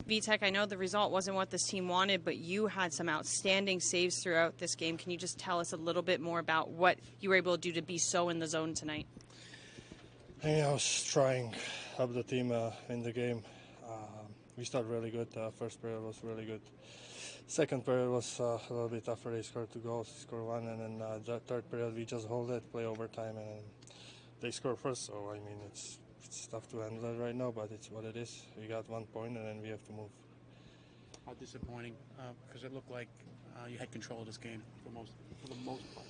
Vitek, I know the result wasn't what this team wanted, but you had some outstanding saves throughout this game. Can you just tell us a little bit more about what you were able to do to be so in the zone tonight? I was trying help the team in the game. We started really good. First period was really good. Second period was a little bit tougher. They scored 2 goals, scored 1, and then the third period we just hold it, play overtime, and they score first. So I mean, it's tough to handle it right now, but it's what it is. We got 1 point, and then we have to move. How disappointing? Because it looked like you had control of this game for the most part.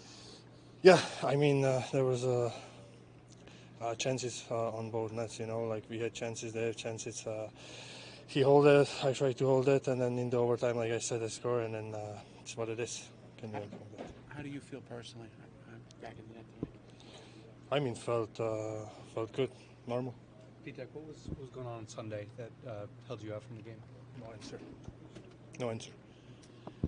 Yeah, I mean, there was chances on both nets. You know, like we had chances, they had chances. He hold it, I tried to hold it, and then in the overtime, like I said, I score, and then it's what it is. Can do anything with that. How do you feel personally back in the net tonight? I mean, felt good, normal. Vitek, what was going on Sunday that held you out from the game? No answer. No answer.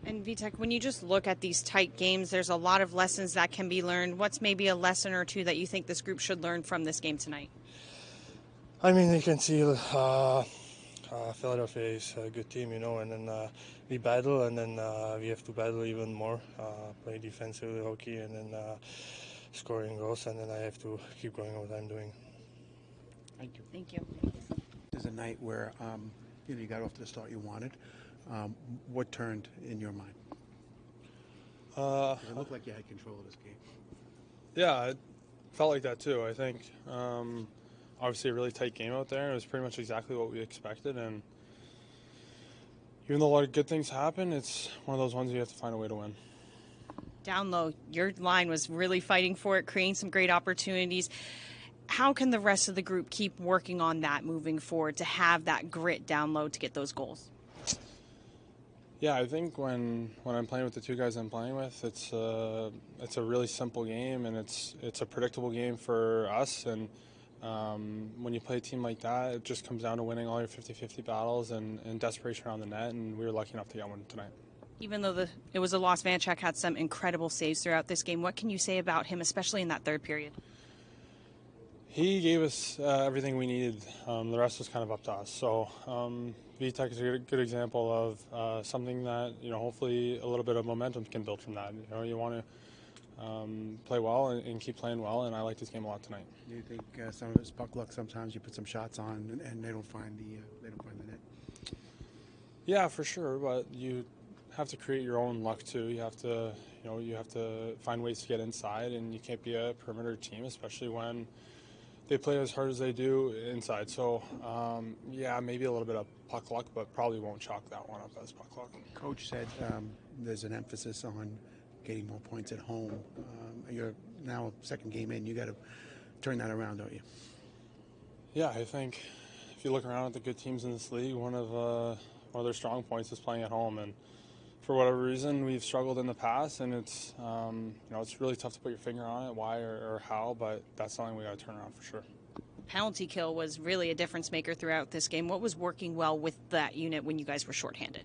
And Vitek, when you just look at these tight games, there's a lot of lessons that can be learned. What's maybe a lesson or two that you think this group should learn from this game tonight? I mean, you can see Philadelphia is a good team, you know, and then we battle, and then we have to battle even more, play defensively hockey, and then scoring goals, and then I have to keep going what I'm doing. Thank you. Thank you. There's a night where you got off to the start you wanted. What turned in your mind? It looked like you had control of this game. Yeah, it felt like that too. I think obviously a really tight game out there. It was pretty much exactly what we expected, and even though a lot of good things happen, it's one of those ones you have to find a way to win. Down low, your line was really fighting for it, creating some great opportunities. How can the rest of the group keep working on that moving forward to have that grit down low to get those goals? Yeah, I think when I'm playing with the 2 guys I'm playing with, it's a really simple game, and it's a predictable game for us. And when you play a team like that, it just comes down to winning all your 50-50 battles and desperation around the net, and we were lucky enough to get one tonight. Even though it was a loss, Vanecek had some incredible saves throughout this game. What can you say about him, especially in that third period? He gave us everything we needed. The rest was kind of up to us. So Vitek is a good example of something that, hopefully a little bit of momentum can build from that. You want to play well and keep playing well, and I like this game a lot tonight. Do you think some of it's puck luck? Sometimes you put some shots on and they don't find the net. Yeah, for sure, but you have to create your own luck too. You have to find ways to get inside, and you can't be a perimeter team, especially when they play as hard as they do inside. So, yeah, maybe a little bit of puck luck, but probably won't chalk that one up as puck luck. Coach said there's an emphasis on getting more points at home. You're now second game in. You got to turn that around, don't you? Yeah, I think if you look around at the good teams in this league, one of their strong points is playing at home, and for whatever reason, we've struggled in the past, and it's it's really tough to put your finger on it, why or how, but that's something we got to turn around for sure. Penalty kill was really a difference maker throughout this game. What was working well with that unit when you guys were shorthanded?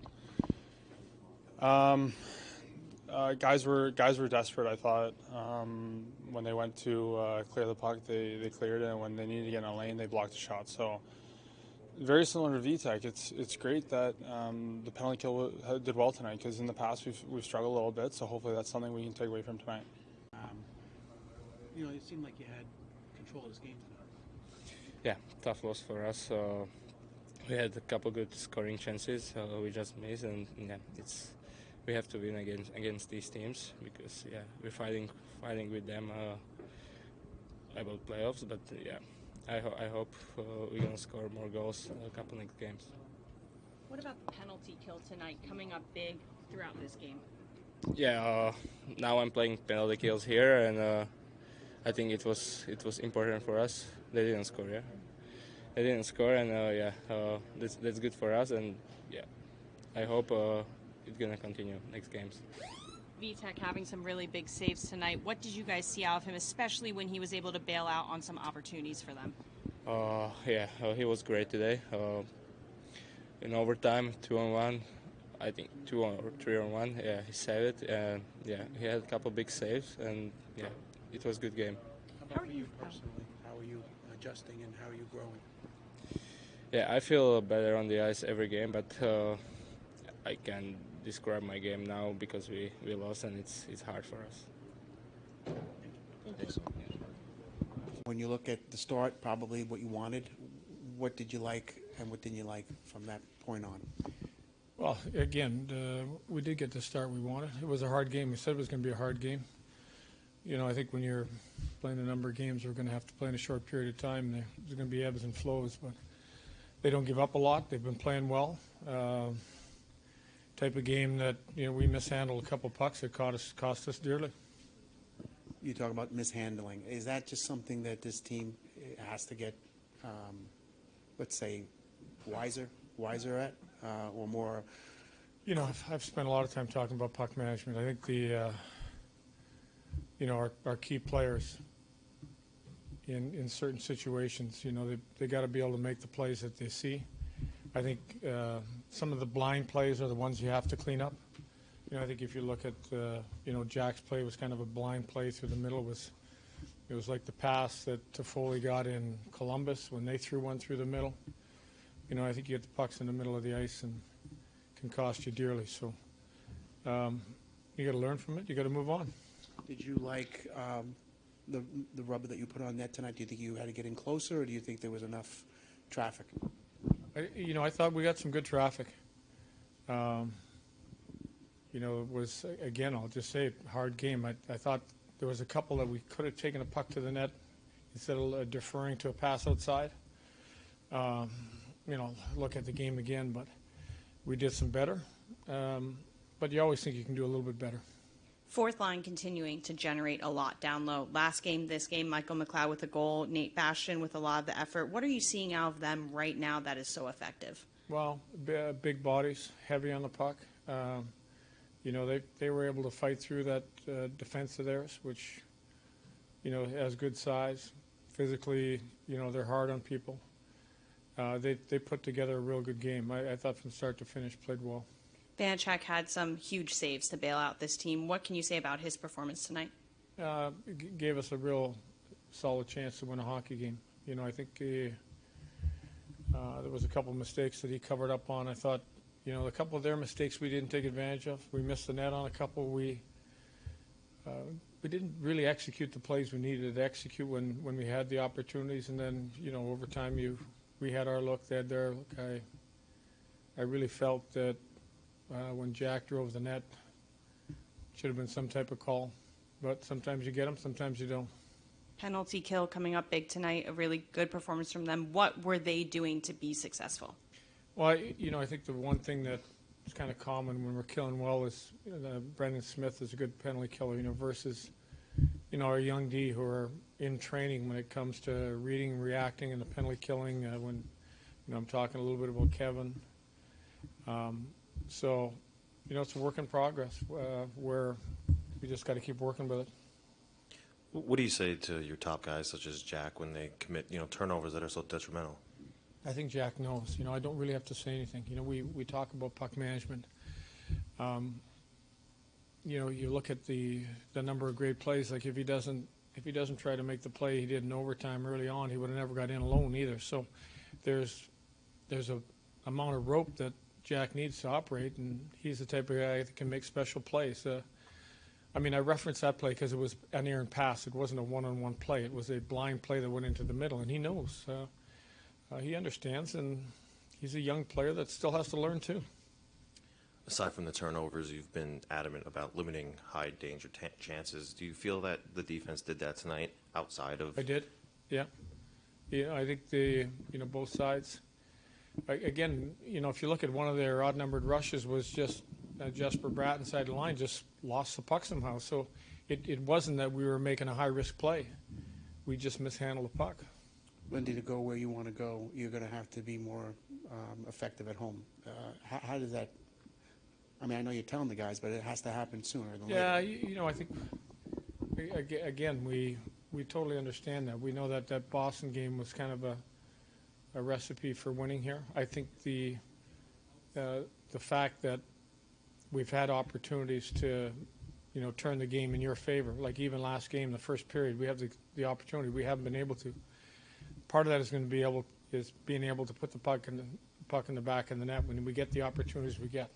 Guys were desperate, I thought. When they went to clear the puck, they cleared it, and when they needed to get in a lane, they blocked the shot. So very similar to Vitek. It's great that the penalty kill did well tonight, because in the past we've struggled a little bit. So hopefully that's something we can take away from tonight. It seemed like you had control of this game tonight. Yeah, tough loss for us. We had a couple good scoring chances. We just missed, and yeah, we have to win against these teams, because we're fighting with them about playoffs. But yeah. I hope we're going to score more goals in a couple next games. What about the penalty kill tonight, coming up big throughout this game? Yeah, now I'm playing penalty kills here, and I think it was important for us. They didn't score, yeah. They didn't score, and that's good for us, and yeah, I hope it's going to continue next games. Vitek having some really big saves tonight. What did you guys see out of him, especially when he was able to bail out on some opportunities for them? He was great today. In overtime, 2-on-1, I think 2 or 3-on-1. Yeah, he saved it, and yeah, he had a couple big saves, and yeah, it was a good game. How about for you personally? How are you adjusting, and how are you growing? Yeah, I feel better on the ice every game, but I can't describe my game now because we lost and it's hard for us. When you look at the start, probably what you wanted, what did you like and what didn't you like from that point on? Well, again, we did get the start we wanted. It was a hard game. We said it was going to be a hard game. You know, I think when you're playing a number of games we're going to have to play in a short period of time, there's going to be ebbs and flows, but they don't give up a lot. They've been playing well. Type of game that, you know, we mishandled a couple pucks that cost us dearly. You talk about mishandling. Is that just something that this team has to get, let's say, wiser at, or more? You know, I've spent a lot of time talking about puck management. I think the, you know, our key players in certain situations, you know, they got to be able to make the plays that they see. I think some of the blind plays are the ones you have to clean up. You know, I think if you look at, you know, Jack's play was kind of a blind play through the middle. It was like the pass that Toffoli got in Columbus when they threw one through the middle. You know, I think you get the pucks in the middle of the ice and can cost you dearly. So you got to learn from it. You got to move on. Did you like the rubber that you put on net tonight? Do you think you had to get in closer, or do you think there was enough traffic? You know, I thought we got some good traffic. You know, it was, again, I'll just say, a hard game. I thought there was a couple that we could have taken a puck to the net instead of deferring to a pass outside. You know, look at the game again, but we did some better. But you always think you can do a little bit better. Fourth line continuing to generate a lot down low. Last game, this game, Michael McLeod with a goal, Nate Bastian with a lot of the effort. What are you seeing out of them right now that is so effective? Well, big bodies, heavy on the puck. You know, they were able to fight through that defense of theirs, which, you know, has good size. Physically, you know, they're hard on people. They put together a real good game. I thought from start to finish played well. Vanecek had some huge saves to bail out this team. What can you say about his performance tonight? Gave us a real solid chance to win a hockey game. You know, I think there was a couple of mistakes that he covered up on. I thought, you know, a couple of their mistakes we didn't take advantage of. We missed the net on a couple. We didn't really execute the plays we needed to execute when we had the opportunities. And then, you know, over time we had our look, they had their look. I really felt that when Jack drove the net, should have been some type of call. But sometimes you get them, sometimes you don't. Penalty kill coming up big tonight, a really good performance from them. What were they doing to be successful? Well, you know, I think the one thing that is kind of common when we're killing well is, you know, Brendan Smith is a good penalty killer, you know, versus, you know, our young D who are in training when it comes to reading, reacting, and the penalty killing. When, you know, I'm talking a little bit about Kevin. So, you know, it's a work in progress where we just got to keep working with it. What do you say to your top guys such as Jack when they commit, you know, turnovers that are so detrimental? I think Jack knows. You know, I don't really have to say anything. You know, we talk about puck management. You know, you look at the number of great plays. Like if he doesn't try to make the play he did in overtime early on, he would have never got in alone either. So there's a amount of rope that Jack needs to operate, and he's the type of guy that can make special plays. I mean, I referenced that play because it was an errant pass. It wasn't a one-on-one play. It was a blind play that went into the middle, and he knows. He understands, and he's a young player that still has to learn too. Aside from the turnovers, you've been adamant about limiting high danger chances. Do you feel that the defense did that tonight outside of? I did, yeah. Yeah, I think you know, both sides. Again, you know, if you look at one of their odd-numbered rushes was just Jesper Bratt inside the line just lost the puck somehow. So it wasn't that we were making a high-risk play. We just mishandled the puck. Lindy, to go where you want to go, you're going to have to be more effective at home. How does that? I mean, I know you're telling the guys, but it has to happen sooner than later. Yeah, you know, I think again we totally understand that. We know that Boston game was kind of a recipe for winning here. I think the fact that we've had opportunities to, you know, turn the game in your favor, like even last game, the first period, we have the opportunity. We haven't been able to. Part of that is going to be able is being able to put the puck in the back of the net when we get the opportunities we get.